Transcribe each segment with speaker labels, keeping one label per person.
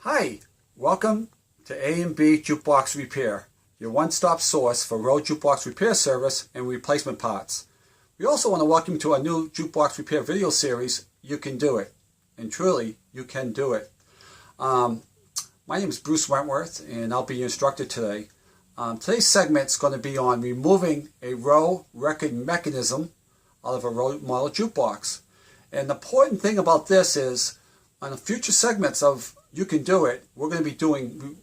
Speaker 1: Hi, welcome to A&B Jukebox Repair, your one-stop source for rowe jukebox repair service and replacement parts. We also want to welcome you to our new jukebox repair video series, You Can Do It. And truly, you can do it. My name is Bruce Wentworth, and I'll be your instructor today. Today's segment is going to be on removing a rowe record mechanism out of a rowe model jukebox. And the important thing about this is, on the future segments of You Can Do It, we're going to be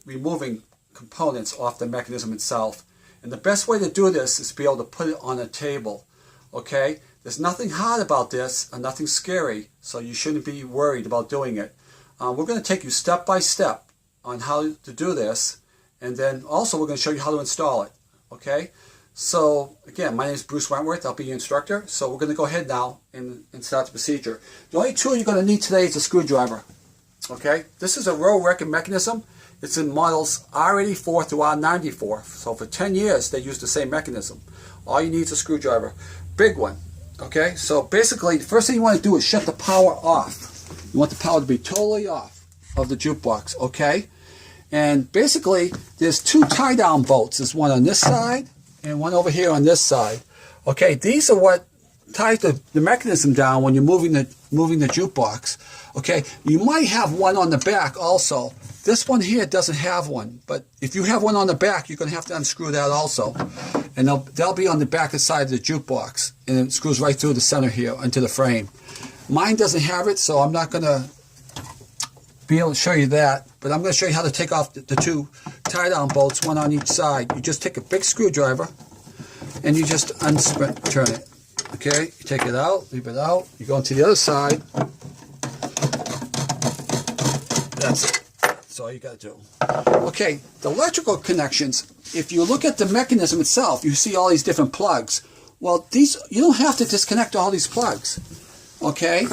Speaker 1: removing components off the mechanism itself. And the best way to do this is to be able to put it on a table. Okay? There's nothing hard about this and nothing scary, so you shouldn't be worried about doing it. We're going to take you step by step on how to do this, and then also we're going to show you how to install it. Okay? So again, my name is Bruce Wentworth. I'll be your instructor. So we're going to go ahead now and start the procedure. The only tool you're going to need today is a screwdriver. Okay, this is a rowe record mechanism. It's in models R84 through R94. So for 10 years, they use the same mechanism. All you need is a screwdriver. Big one. Okay, so basically, the first thing you want to do is shut the power off. You want the power to be totally off of the jukebox. Okay, and basically, there's two tie-down bolts. There's one on this side and one over here on this side. Okay, these are what ties the mechanism down when you're moving the jukebox. Okay, you might have one on the back also. This one here doesn't have one, but if you have one on the back, you're going to have to unscrew that also. And they'll be on the back side of the jukebox, and it screws right through the center here into the frame. Mine doesn't have it, so I'm not going to be able to show you that, but I'm going to show you how to take off the two tie-down bolts, one on each side. You just take a big screwdriver, and you just turn it. Okay, you take it out, leave it out, you go into the other side. That's it. That's all you got to do. Okay, the electrical connections, if you look at the mechanism itself, you see all these different plugs. Well, you don't have to disconnect all these plugs. Okay?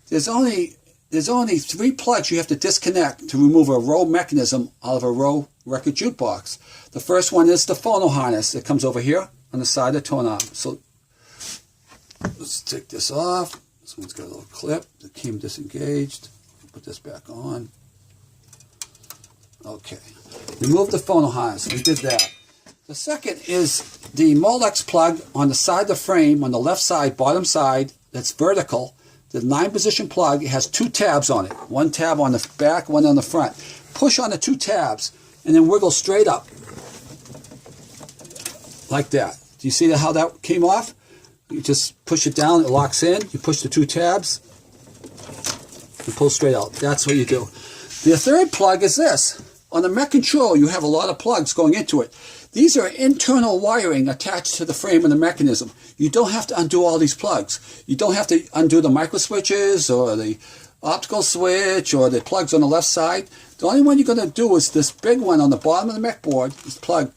Speaker 1: There's only 3 plugs you have to disconnect to remove a rowe mechanism out of a rowe record jukebox. The first one is the phono harness. It comes over here on the side of the tone arm. So let's take this off. This one's got a little clip. The came disengaged. Put this back on. Okay. Remove the phono harness. We did that. The second is the Molex plug on the side of the frame, on the left side, bottom side, that's vertical. The 9-position plug, it has 2 tabs on it. One tab on the back, one on the front. Push on the 2 tabs and then wiggle straight up. Like that. Do you see how that came off? You just push it down, it locks in. You push the 2 tabs and pull straight out. That's what you do. The third plug is this. On the Mech Control, you have a lot of plugs going into it. These are internal wiring attached to the frame of the mechanism. You don't have to undo all these plugs. You don't have to undo the micro switches or the optical switch or the plugs on the left side. The only one you're going to do is this big one on the bottom of the mech board is plug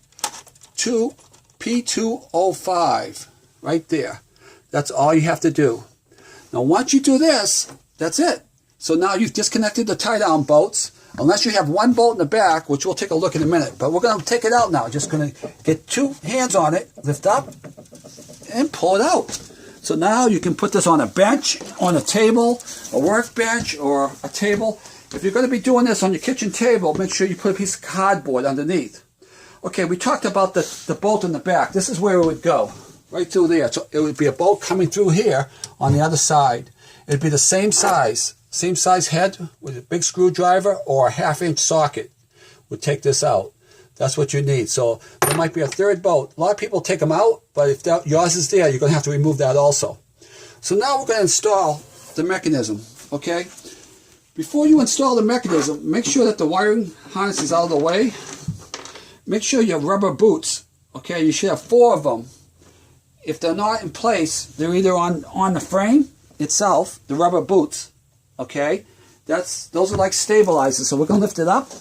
Speaker 1: P205 right there. That's all you have to do. Now once you do this, that's it. So now you've disconnected the tie-down bolts. Unless you have one bolt in the back, which we'll take a look in a minute. But we're going to take it out now. Just going to get 2 hands on it, lift up, and pull it out. So now you can put this on a bench, on a table, a workbench, or a table. If you're going to be doing this on your kitchen table, make sure you put a piece of cardboard underneath. Okay, we talked about the bolt in the back. This is where it would go, right through there. So it would be a bolt coming through here on the other side. It would be the same size head with a big screwdriver or a 1/2-inch socket would take this out. That's what you need. So there might be a third bolt. A lot of people take them out, but if yours is there, you're going to have to remove that also. So now we're going to install the mechanism, okay? Before you install the mechanism, make sure that the wiring harness is out of the way. Make sure your rubber boots, okay, you should have 4 of them. If they're not in place, they're either on the frame itself, the rubber boots, okay? Those are like stabilizers. So we're going to lift it up.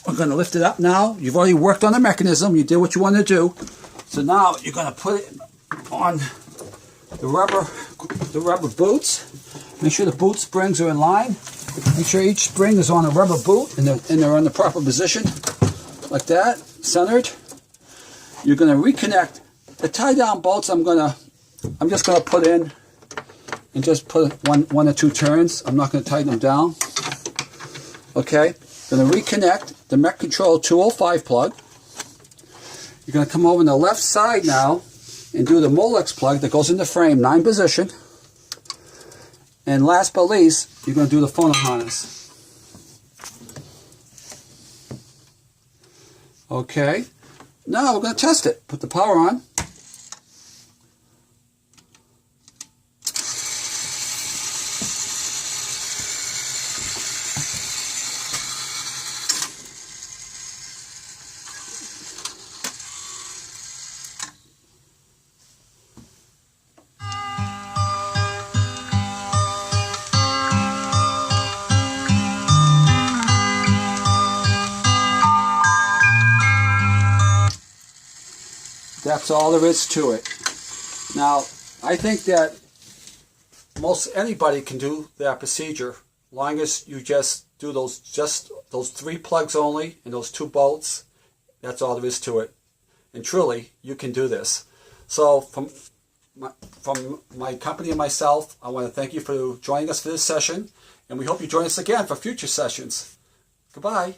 Speaker 1: We're going to lift it up now. You've already worked on the mechanism. You did what you want to do. So now you're going to put it on the rubber boots. Make sure the boot springs are in line. Make sure each spring is on a rubber boot and they're in the proper position. Like that, centered. You're going to reconnect the tie-down bolts. I'm just going to put in and just put one or 2 turns. I'm not going to tighten them down. Okay, Going to reconnect the Mech Control 205 plug. You're going to come over on the left side now and do the Molex plug that goes in the frame, 9 position. And last but least, you're going to do the phono harness. Okay, now we're going to test it. Put the power on. That's all there is to it. Now, I think that most anybody can do that procedure, long as you just do those 3 plugs only and those 2 bolts. That's all there is to it. And truly, you can do this. So, from my company and myself, I want to thank you for joining us for this session, and we hope you join us again for future sessions. Goodbye.